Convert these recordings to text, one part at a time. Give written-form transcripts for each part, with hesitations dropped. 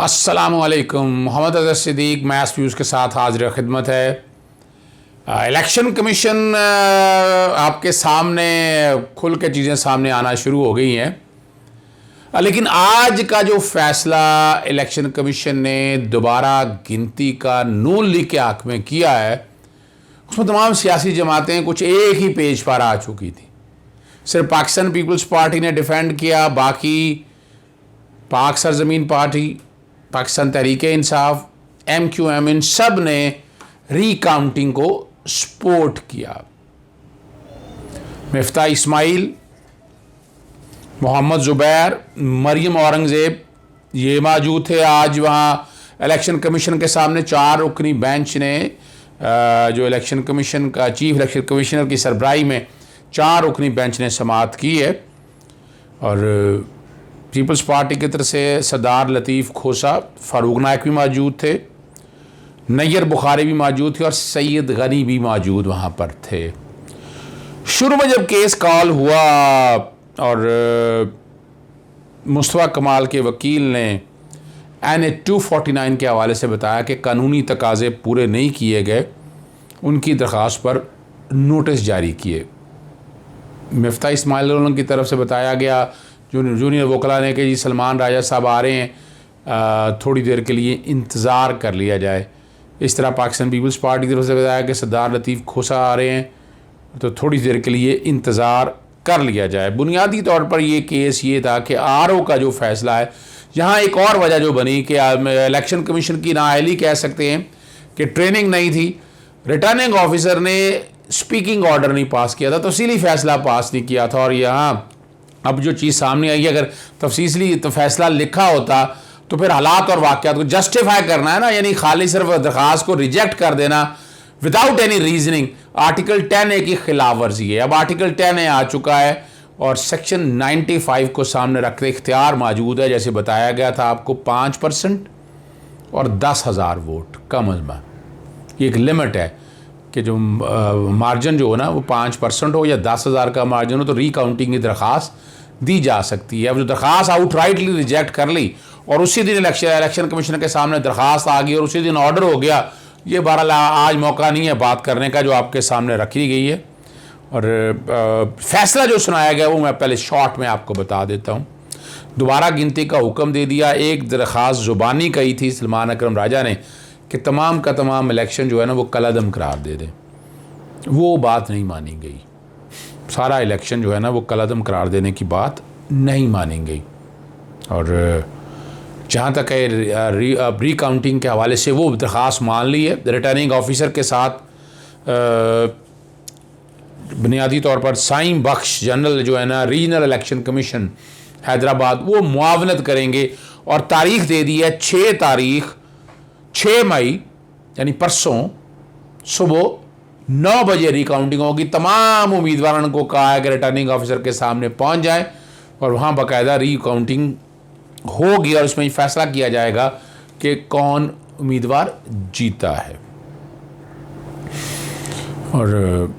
अस्सलामुअलैकुम। Mohammad Azhar Siddique math views के साथ हाजिर खिदमत है। इलेक्शन कमीशन आपके सामने खुल के चीज़ें सामने आना शुरू हो गई हैं, लेकिन आज का जो फैसला इलेक्शन कमीशन ने दोबारा गिनती का नून लीग के हक़ में किया है, उसमें तमाम सियासी जमातें कुछ एक ही पेज पर आ चुकी थी। सिर्फ पाकिस्तान पीपल्स पार्टी ने डिफेंड किया, बाकी पाक सरजमीन पार्टी, पाकिस्तान तहरीक-ए-इंसाफ, MQM, इन सब ने रीकाउंटिंग को सपोर्ट किया। मिफ्ता इस्माइल, मोहम्मद ज़ुबैर, मरियम औरंगज़ेब ये मौजूद थे। आज वहाँ इलेक्शन कमीशन के सामने 4 रुकनी बेंच ने जो इलेक्शन कमीशन का चीफ इलेक्शन कमिश्नर की सरबराही में 4 रुकनी बेंच ने समाअत की है। और पीपल्स पार्टी की तरफ से सरदार लतीफ़ खोसा, फ़ारूक नायक भी मौजूद थे, नैयर बुखारी भी मौजूद थे और सैयद गनी भी मौजूद वहाँ पर थे। शुरू में जब केस कॉल हुआ और मुस्तफ़ा कमाल के वकील ने NA 249 के हवाले से बताया कि कानूनी तकाज़े पूरे नहीं किए गए, उनकी दरख्वास्त पर नोटिस जारी किए। मिफ्ता इस्माइल की तरफ से बताया गया, जूनियर वकला ने, कि जी सलमान राजा साहब आ रहे हैं, थोड़ी देर के लिए इंतज़ार कर लिया जाए। इस तरह पाकिस्तान पीपल्स पार्टी की तरफ से बताया कि सरदार लतीफ़ खोसा आ रहे हैं, तो थोड़ी देर के लिए इंतज़ार कर लिया जाए। बुनियादी तौर पर ये केस ये था कि RO का जो फ़ैसला है, यहाँ एक और वजह जो बनी कि इलेक्शन कमीशन की नाअहली कह सकते हैं कि ट्रेनिंग नहीं थी, रिटर्निंग ऑफिसर ने स्पीकिंग ऑर्डर नहीं पास किया था, तफसीली फ़ैसला पास नहीं किया था। और यहाँ अब जो चीज़ सामने आई, अगर तफसीली तो फ़ैसला लिखा होता तो फिर हालात और वाक़यात को जस्टिफाई करना है ना, यानी खाली सिर्फ दरख्वास्त को रिजेक्ट कर देना without any reasoning, article 10A की खिलाफ वर्जी है। अब आर्टिकल 10A आ चुका है और सेक्शन 95 को सामने रखते इख्तियार मौजूद है। जैसे बताया गया था आपको 5% और 10,000 वोट कम अज़ कम, ये एक लिमिट है कि जो मार्जिन जो हो ना वो 5% हो या 10,000 का मार्जिन हो तो रीकाउंटिंग की दरख्वास्त दी जा सकती है। अब जो दरख्वास्त आउटराइटली रिजेक्ट कर ली और उसी दिन इलेक्शन कमीशन के सामने दरख्वास्त आ गई और उसी दिन ऑर्डर हो गया, ये बहरहाल आज मौका नहीं है बात करने का जो आपके सामने रखी गई है। और फैसला जो सुनाया गया वो मैं पहले शॉर्ट में आपको बता देता हूँ। दोबारा गिनती का हुक्म दे दिया। एक दरख्वास्त ज़ुबानी कही थी सलमान अकरम राजा ने कि तमाम का तमाम इलेक्शन जो है ना वो कलअदम करार दे दें, वो बात नहीं मानी गई। सारा इलेक्शन जो है ना वो कलअदम करार देने की बात नहीं मानी गई। और जहाँ तक है रीकाउंटिंग के हवाले से वो दरख्वास्त मान ली है। रिटर्निंग ऑफिसर के साथ बुनियादी तौर पर साइम बख्श जनरल जो है ना रीजनल इलेक्शन कमीशन हैदराबाद, वो मुआवनत करेंगे और तारीख दे दी है 6 मई यानी परसों सुबह 9 बजे रीकाउंटिंग होगी। तमाम उम्मीदवारों को कहा है कि रिटर्निंग ऑफिसर के सामने पहुंच जाएं और वहां बाकायदा रीकाउंटिंग होगी और इसमें फैसला किया जाएगा कि कौन उम्मीदवार जीता है। और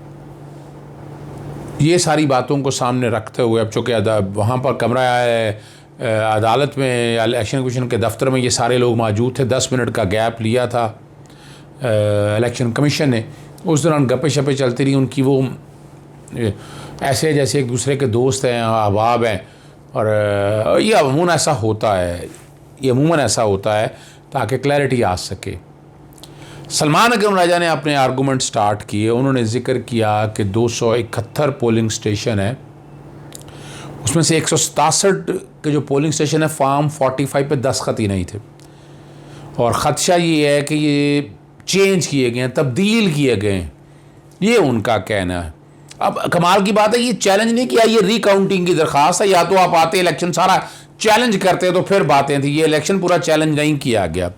ये सारी बातों को सामने रखते हुए अब चूँकि वहाँ पर कमरा अदालत में इलेक्शन कमीशन के दफ्तर में ये सारे लोग मौजूद थे, 10 मिनट का गैप लिया था इलेक्शन कमीशन ने। उस दौरान गप्पे शप्पे चलती रही उनकी, वो ऐसे जैसे एक दूसरे के दोस्त हैं, अहबाब हैं। और ये अमूमन ऐसा होता है ताकि क्लैरिटी आ सके। सलमान अकरम राजा ने अपने आर्गूमेंट स्टार्ट किए। उन्होंने ज़िक्र किया कि 271 पोलिंग स्टेशन है, उसमें से 167 के जो पोलिंग स्टेशन है फॉर्म 45 पे दस्तखत ही नहीं थे। और ख़दशा ये है कि ये चेंज किए गए हैं, तब्दील किए गए हैं, ये उनका कहना है। अब कमाल की बात है, ये चैलेंज नहीं किया, ये रीकाउंटिंग की दरख्वास्त है। या तो आप आते इलेक्शन सारा चैलेंज करते तो फिर बातें थी, ये इलेक्शन पूरा चैलेंज नहीं किया गया।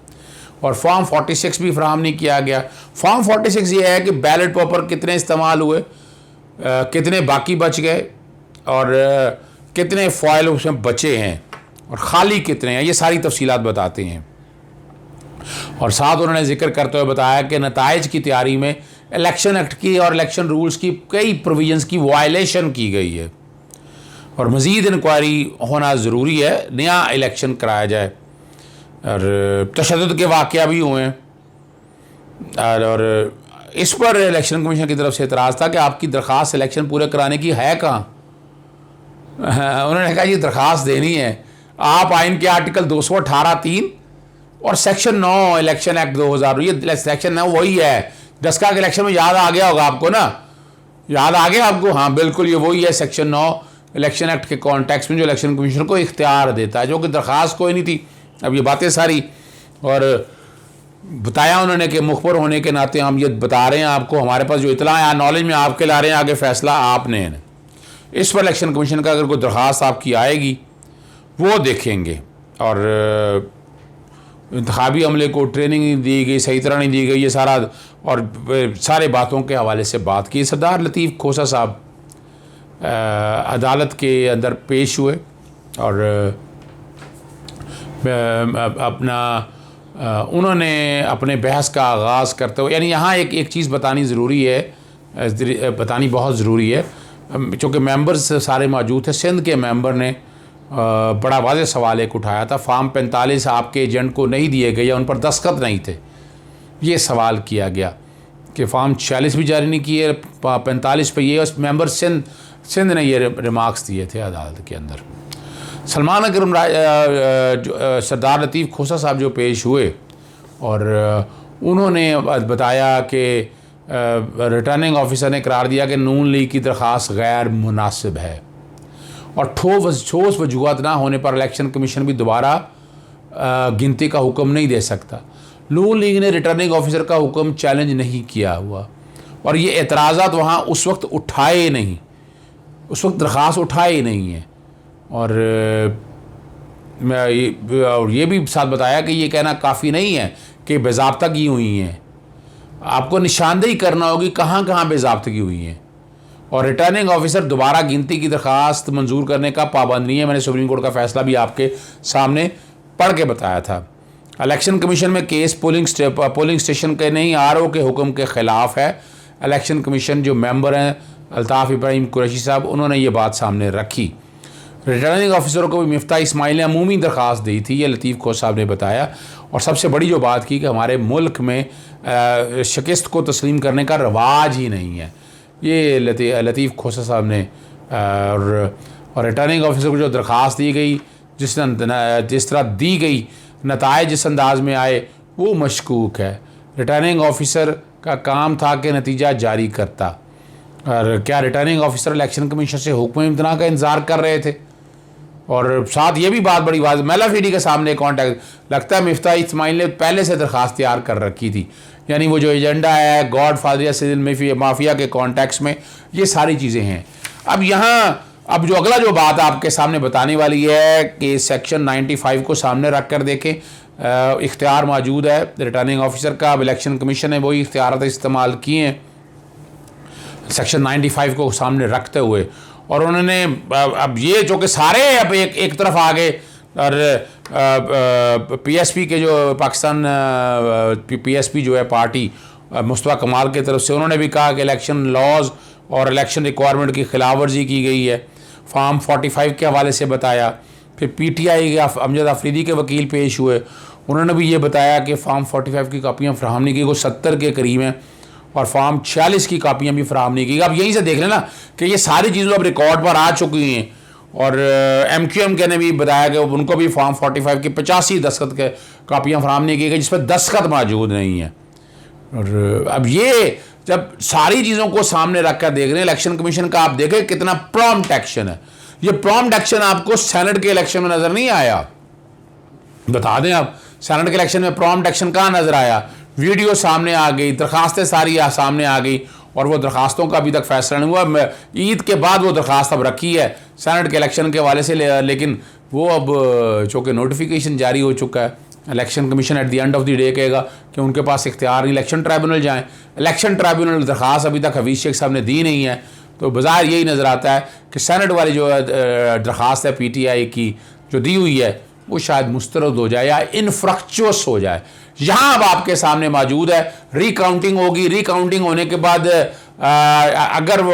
और फॉर्म 46 भी फराहम नहीं किया गया। फॉर्म 46 ये है कि बैलेट पेपर कितने इस्तेमाल हुए, कितने बाकी बच गए और कितने फॉइल उसमें बचे हैं और ख़ाली कितने हैं, ये सारी तफसीलात बताते हैं। और साथ उन्होंने जिक्र करते हुए बताया कि नताइज की तैयारी में इलेक्शन एक्ट की और इलेक्शन रूल्स की कई प्रोविजंस की वायलेशन की गई है और मज़ीद इंक्वायरी होना ज़रूरी है, नया इलेक्शन कराया जाए। और तशद्दुद के वाक़या भी हुए हैं। और इस पर इलेक्शन कमीशन की तरफ से एतराज़ था कि आपकी दरख्वास्त इलेक्शन पूरे कराने की है कहाँ। उन्होंने कहा ये दरख्वास्त देनी है, आप आइन के आर्टिकल 218(3) और सेक्शन 9 इलेक्शन एक्ट 2000, ये सेक्शन 9 वही है। डस्का के इलेक्शन में याद आ गया होगा आपको ना, याद आ गया आपको? हाँ बिल्कुल, ये वही है सेक्शन 9 इलेक्शन एक्ट के कॉन्टेक्स्ट में जो इलेक्शन कमीशन को इख्तियार देता है, जो कि दरख्वास्त कोई नहीं थी। अब ये बातें सारी और बताया उन्होंने कि मुखबर होने के नाते हम ये बता रहे हैं आपको, हमारे पास जो इतला है नॉलेज में आपके ला रहे हैं, आगे फैसला आपने है। इस पर इलेक्शन कमीशन का अगर कोई दरख्वास्त आपकी आएगी वो देखेंगे। और इंतखाबी अमले को ट्रेनिंग नहीं दी गई, सही तरह नहीं दी गई, ये सारा और सारे बातों के हवाले से बात की। सरदार लतीफ़ खोसा साहब अदालत के अंदर पेश हुए और उन्होंने अपने बहस का आगाज़ करते हुए, यानी यहाँ एक चीज़ बतानी ज़रूरी है, बतानी बहुत ज़रूरी है, चूँकि मेंबर्स सारे मौजूद थे। सिंध के मेंबर ने बड़ा वाज़ेह सवाल एक उठाया था, फार्म 45 आपके एजेंट को नहीं दिए गए या उन पर दस्तखत नहीं थे। ये सवाल किया गया कि फार्म 46 भी जारी नहीं किए, 45 पे ये उस मेंबर सिंध ने ये रिमार्क्स दिए थे अदालत के अंदर। सलमान अकरम सरदार लतीफ़ खोसा साहब जो पेश हुए और उन्होंने बताया कि रिटर्निंग ऑफिसर ने करार दिया कि नून लीग की दरख्वास्त गैर मुनासिब है और ठोस वजूहत ना होने पर इलेक्शन कमीशन भी दोबारा गिनती का हुक्म नहीं दे सकता। नून लीग ने रिटर्निंग ऑफिसर का हुक्म चैलेंज नहीं किया हुआ और ये एतराज़ात वहाँ उस वक्त उठाए नहीं, उस वक्त दरख्वास्त उठाए नहीं है। और ये भी साथ बताया कि ये कहना काफ़ी नहीं है कि बेज़ाब्ता की हुई हैं, आपको निशानदेही करना होगी कहाँ कहाँ बेज़ाब्तगी हुई हैं। और रिटर्निंग ऑफिसर दोबारा गिनती की दरख्वास्त मंजूर करने का पाबंद नहीं है। मैंने सुप्रीम कोर्ट का फैसला भी आपके सामने पढ़ के बताया था। इलेक्शन कमीशन में केस पोलिंग स्टेशन के नहीं, आरओ के हुक्म के ख़िलाफ़ है। इलेक्शन कमीशन जो मेंबर हैं अल्ताफ़ इब्राहिम कुरैशी साहब, उन्होंने ये बात सामने रखी। रिटर्निंग ऑफिसरों को भी मिफ्ता इस्माइल ने अमूमी दरख्वास्त दी थी, ये लतीफ़ खोसा साहब ने बताया। और सबसे बड़ी जो बात की कि हमारे मुल्क में शिकस्त को तस्लीम करने का रवाज ही नहीं है, ये लतीफ़ खोसा साहब ने। और रिटर्निंग ऑफिसर को जो दरख्वास्त दी गई, जिस तरह दी गई, नताइज जिस अंदाज में आए वो मशकूक है। रिटर्निंग ऑफिसर का काम था कि नतीजा जारी करता, और क्या रिटर्निंग ऑफिसर इलेक्शन कमीशन से हुक्म इम्तना का इंतज़ार कर रहे थे? और साथ ये भी बात बड़ी बात, मेलाफीडी के सामने कॉन्टैक्ट लगता है मिफ्ता इस्माइल ने पहले से दरख्वास्त तैयार कर रखी थी, यानी वो जो एजेंडा है गॉड फादर या सिविल माफिया के कॉन्टैक्ट्स में ये सारी चीज़ें हैं। अब यहाँ अब जो अगला जो बात आपके सामने बताने वाली है कि सेक्शन 95 को सामने रख कर देखें, इख्तियार मौजूद है रिटर्निंग ऑफिसर का। अब इलेक्शन कमीशन ने वही इख्तियार इस्तेमाल किए हैं सेक्शन 95 को सामने रखते हुए, और उन्होंने अब ये जो कि सारे अब एक तरफ आ गए। और पीएसपी के जो पाकिस्तान पीएसपी जो है पार्टी मुस्तफा कमाल की तरफ से, उन्होंने भी कहा कि इलेक्शन लॉज और इलेक्शन रिक्वायरमेंट की खिलाफ वर्जी की गई है। फार्म 45 के हवाले से बताया। फिर पीटीआई के अमजद अफरीदी के वकील पेश हुए, उन्होंने भी ये बताया कि फार्म 45 की कापियाँ फराहम नहीं की, वो 70 के करीब हैं, और फार्म 46 की कापियाँ भी फराहम नहीं की। अब यहीं से देख लेना कि ये सारी चीज़ें अब रिकॉर्ड पर आ चुकी हैं। और MQM के ने भी बताया कि उनको भी फार्म 45 की 85 दस्तखत के कापियाँ फराहम नहीं की गई, जिस पर दस्तखत मौजूद नहीं है। और अब ये जब सारी चीज़ों को सामने रख कर देख रहे हैं इलेक्शन कमीशन का, आप देखें कितना प्रॉम्प्ट एक्शन है। ये प्रॉम्प्ट एक्शन आपको सेनेट के इलेक्शन में नज़र नहीं आया। बता दें आप, सेनेट के इलेक्शन में प्रॉम्प्ट एक्शन कहाँ नज़र आया? वीडियो सामने आ गई, दरखास्तें सारी सामने आ गई, और वो दरखास्तों का अभी तक फैसला नहीं हुआ। ईद के बाद वो दरखास्त अब रखी है सेनेट के इलेक्शन के हवाले से, लेकिन वो अब चूँकि नोटिफिकेशन जारी हो चुका है, election commission at the end of the day कहेगा कि उनके पास इख्तियार नहीं, इलेक्शन ट्राइब्यूनल जाएँ। इलेक्शन ट्राइब्यूनल दरखास्त अभी तक हफीज़ शेख साहब ने दी नहीं है, तो बाज़ार यही नज़र आता है कि सेनेट वाली जो दरखास्त है PTI की जो दी हुई है वो शायद मुस्तरद हो जाए या इनफ्रक्चुअस हो जाए। यहाँ अब आपके सामने मौजूद है, रिकाउंटिंग होगी। रिकाउंटिंग होने के बाद अगर वो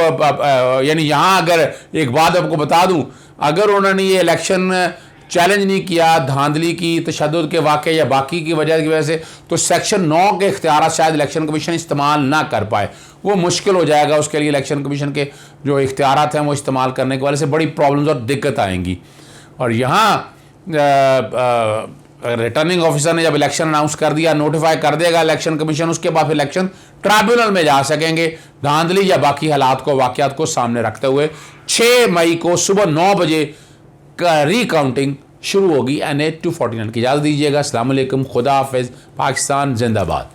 यानी यहाँ अगर एक बात आपको बता दूँ, अगर उन्होंने ये इलेक्शन चैलेंज नहीं किया, धांधली की, तशद्दुद के वाक़े या बाकी की वजह से, तो सेक्शन 9 के इख्तियार शायद इलेक्शन कमीशन इस्तेमाल ना कर पाए। वो मुश्किल हो जाएगा उसके लिए, इलेक्शन कमीशन के जो इख्तियार हैं वो इस्तेमाल करने के वजह से बड़ी प्रॉब्लम्स और दिक्कत आएंगी। और यहाँ रिटर्निंग ऑफिसर ने जब इलेक्शन अनाउंस कर दिया, नोटिफाई कर देगा इलेक्शन कमीशन, उसके बाद इलेक्शन ट्राइब्यूनल में जा सकेंगे धांधली या बाकी हालात को, वाक़यात को सामने रखते हुए। 6 मई को सुबह 9 बजे का रिकाउंटिंग शुरू होगी। NA 249 की इजाज़त दीजिएगा। अस्सलाम वालेकुम, खुदा हाफिज़, पाकिस्तान जिंदाबाद।